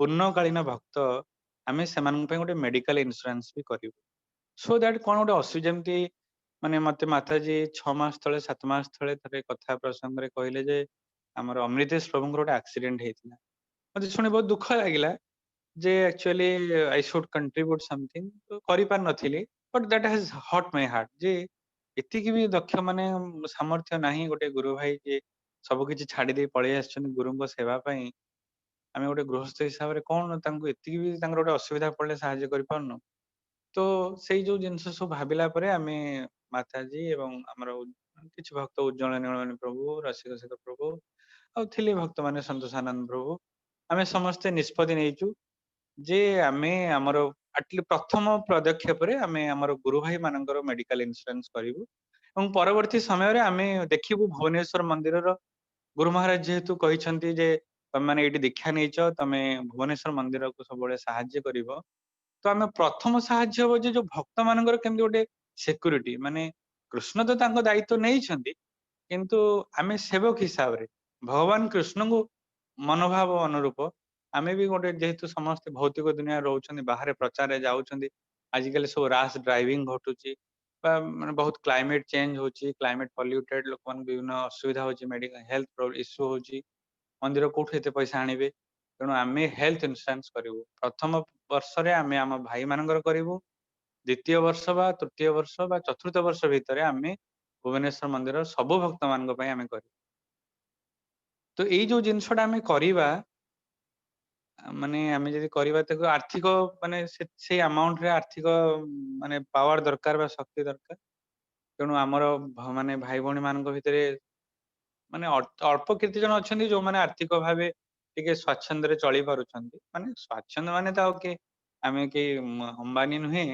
ପୂର୍ଣ୍ଣକାଳୀନ ଭକ୍ତ, ଆମେ ସେମାନଙ୍କ ପାଇଁ ଗୋଟେ ମେଡିକାଲ ଇନ୍ସୁରାନ୍ସ ବି କରିବୁ। ସୋ ଦ୍ୟାଟ କଣ ଗୋଟେ ଅସୁବିଧା, ଯେମିତି ମାନେ ମତେ ମାତାଜୀ 6 ମାସ ତଳେ 7 ମାସ ତଳେ ଥରେ କଥା ପ୍ରସଙ୍ଗରେ କହିଲେ ଯେ ଆମର ଅମୃତେଶ ପ୍ରଭୁଙ୍କର ଗୋଟେ ଆକ୍ସିଡେଣ୍ଟ ହେଇଥିଲା। ମତେ ଶୁଣି ବହୁତ ଦୁଃଖ ଲାଗିଲା ଯେ actually I should contribute something, କରିପାରିନଥିଲି। But that has hurt my heart ଯେ ଏତିକି ବି ଦକ୍ଷ ମାନେ ସାମର୍ଥ୍ୟ ନାହିଁ ଗୋଟେ ଗୁରୁ ଭାଇ ଯେ ସବୁ କିଛି ଛାଡି ଦେଇ ପଳେଇ ଆସିଛନ୍ତି ଗୁରୁଙ୍କ ସେବା ପାଇଁ। ଆମେ ଗୋଟେ ଗୃହସ୍ଥ ହିସାବରେ କଣ ତାଙ୍କୁ ଏତିକି ବି ତାଙ୍କର ଗୋଟେ ଅସୁବିଧା ପଡିଲେ ସାହାଯ୍ୟ କରିପାରୁନୁ। तो ସେଇ ଯୋଉ ଜିନିଷ ସବୁ ଭାବିଲା ପରେ ଆମେ ମାତାଜୀ ଏବଂ ଆମର କିଛି ଭକ୍ତ ଉଜ୍ଜଳ ନୀଳମଣି ପ୍ରଭୁ, ରସିକ ଶେଖର ପ୍ରଭୁ ଆଉ ଥିଲେ ଭକ୍ତମାନେ ସନ୍ତୋଷାନନ୍ଦ ପ୍ରଭୁ, ଆମେ ସମସ୍ତେ ନିଷ୍ପତ୍ତି ନେଇଛୁ ଯେ ଆମେ ଆମର ପ୍ରଥମ ପଦକ୍ଷେପରେ ଆମେ ଆମର ଗୁରୁ ଭାଇ ମାନଙ୍କର ମେଡିକାଲ ଇନ୍ସୁରାନ୍ସ କରିବୁ ଏବଂ ପରବର୍ତ୍ତୀ ସମୟରେ ଆମେ ଦେଖିବୁ ଭୁବନେଶ୍ୱର ମନ୍ଦିରର ଗୁରୁ ମହାରାଜ ଯେହେତୁ କହିଛନ୍ତି ଯେ ତମେ ଏଇଠି ଦୀକ୍ଷା ନେଇଛ, ତମେ ଭୁବନେଶ୍ୱର ମନ୍ଦିରକୁ ସବୁବେଳେ ସାହାଯ୍ୟ କରିବ, ତ ଆମେ ପ୍ରଥମ ସାହାଯ୍ୟ ହବ ଯେ ଯୋଉ ଭକ୍ତ ମାନଙ୍କର କେମିତି ଗୋଟେ ସିକ୍ୟୁରିଟି, ମାନେ କୃଷ୍ଣ ତ ତାଙ୍କ ଦାୟିତ୍ୱ ନେଇଛନ୍ତି, କିନ୍ତୁ ଆମେ ସେବକ ହିସାବରେ ଭଗବାନ କୃଷ୍ଣଙ୍କୁ ମନୋଭାବ ଅନୁରୂପ ଆମେ ବି ଗୋଟେ ଯେହେତୁ ସମସ୍ତେ ଭୌତିକ ଦୁନିଆ ରହୁଛନ୍ତି, ବାହାରେ ପ୍ରଚାରରେ ଯାଉଛନ୍ତି, ଆଜିକାଲି ସବୁ ରାସ୍ ଡ୍ରାଇଭିଂ ଘଟୁଛି ବା ମାନେ ବହୁତ କ୍ଲାଇମେଟ ଚେଞ୍ଜ ହଉଛି, କ୍ଲାଇମେଟ ପଲ୍ୟୁଟେଡ, ଲୋକମାନଙ୍କୁ ବିଭିନ୍ନ ଅସୁବିଧା ହଉଛି, ମେଡିକାଲ ହେଲ୍ଥ ଇସ୍ୟୁ ହଉଛି, ମନ୍ଦିର କୋଉଠୁ ଏତେ ପଇସା ଆଣିବେ, ତେଣୁ ଆମେ ହେଲ୍ଥ ଇନ୍ସୁରାନ୍ସ କରିବୁ। ପ୍ରଥମ ବର୍ଷରେ ଆମେ ଆମ ଭାଇ ମାନଙ୍କର କରିବୁ, ଦ୍ୱିତୀୟ ବର୍ଷ ବା ତୃତୀୟ ବର୍ଷ ବା ଚତୁର୍ଥ ବର୍ଷ ଭିତରେ ଆମେ ଭୁବନେଶ୍ୱର ମନ୍ଦିର ସବୁ ଭକ୍ତ ମାନଙ୍କ ପାଇଁ ଆମେ କରିବୁ। ତ ଏଇ ଯୋଉ ଜିନିଷଟା ଆମେ କରିବା, ମାନେ ଆମେ ଯଦି କରିବା ତାକୁ ଆର୍ଥିକ ମାନେ ସେଇ ଆମାଉଣ୍ଟରେ ଆର୍ଥିକ ମାନେ ପାୱାର ଦରକାର ବା ଶକ୍ତି ଦରକାର, ତେଣୁ ଆମର ମାନେ ଭାଇ ଭଉଣୀ ମାନଙ୍କ ଭିତରେ ମାନେ ଅଳ୍ପ କେତେ ଜଣ ଅଛନ୍ତି ଯୋଉମାନେ ଆର୍ଥିକ ଭାବେ ଟିକେ ସ୍ୱାଚ୍ଛନ୍ଦ୍ୟରେ ଚଳି ପାରୁଛନ୍ତି, ମାନେ ସ୍ୱାଚ୍ଛନ୍ଦ୍ୟ ମାନେ ତ ଆଉ କି ଆମେ କି ଅମ୍ବାନୀ ନୁହେଁ,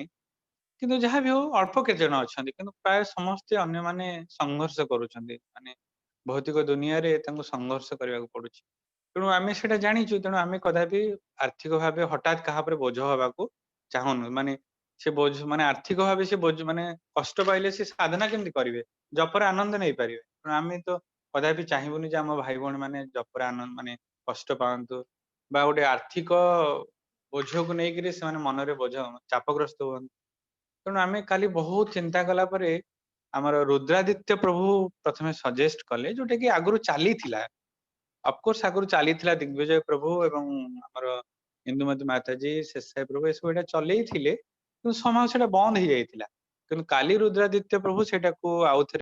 କିନ୍ତୁ ଯାହା ବି ହଉ ଅଳ୍ପ କେତେ ଜଣ ଅଛନ୍ତି, କିନ୍ତୁ ପ୍ରାୟ ସମସ୍ତେ ଅନ୍ୟମାନେ ସଂଘର୍ଷ କରୁଛନ୍ତି, ମାନେ ଭୌତିକ ଦୁନିଆରେ ତାଙ୍କୁ ସଂଘର୍ଷ କରିବାକୁ ପଡୁଛି। ତେଣୁ ଆମେ ସେଟା ଜାଣିଛୁ, ତେଣୁ ଆମେ କଦାପି ଆର୍ଥିକ ଭାବେ ହଠାତ୍ କାହା ଉପରେ ବୋଝ ହବାକୁ ଚାହୁଁନୁ, ମାନେ ସେ ବୋଝ ମାନେ ଆର୍ଥିକ ଭାବେ ସେ ବୋଝ ମାନେ କଷ୍ଟ ପାଇଲେ ସେ ସାଧନା କେମିତି କରିବେ, ଜପରେ ଆନନ୍ଦ ନେଇପାରିବେ, ତେଣୁ ଆମେ ତ କଦାପି ଚାହିଁବୁନି ଯେ ଆମ ଭାଇ ଭଉଣୀ ମାନେ ଜପରେ ଆନନ୍ଦ ମାନେ କଷ୍ଟ ପାଆନ୍ତୁ ବା ଗୋଟେ ଆର୍ଥିକ ବୋଝକୁ ନେଇକିରି ସେମାନେ ମନରେ ବୋଝ ଚାପଗ୍ରସ୍ତ ହୁଅନ୍ତୁ। ତେଣୁ ଆମେ କାଲି ବହୁତ ଚିନ୍ତା କଲା ପରେ ଆମର ରୁଦ୍ରାଦିତ୍ୟ ପ୍ରଭୁ ପ୍ରଥମେ ସଜେଷ୍ଟ କଲେ, ଯୋଉଟା କି ଆଗରୁ ଚାଲିଥିଲା, ଅଫକୋର୍ସ ଆଗରୁ ଚାଲିଥିଲା ଦିଗ୍ବିଜୟ ପ୍ରଭୁ ଏବଂ ଆମର ଇନ୍ଦୁମତୀ ମାତାଜୀ, ଶେଷାଇ ପ୍ରଭୁ ଏସବୁ ଏଇଟା ଚଲେଇଥିଲେ, କିନ୍ତୁ ସମୟ ସେଟା ବନ୍ଦ ହେଇଯାଇଥିଲା, କିନ୍ତୁ କାଲି ରୁଦ୍ରାଦିତ୍ୟ ପ୍ରଭୁ ସେଟାକୁ ଆଉଥରେ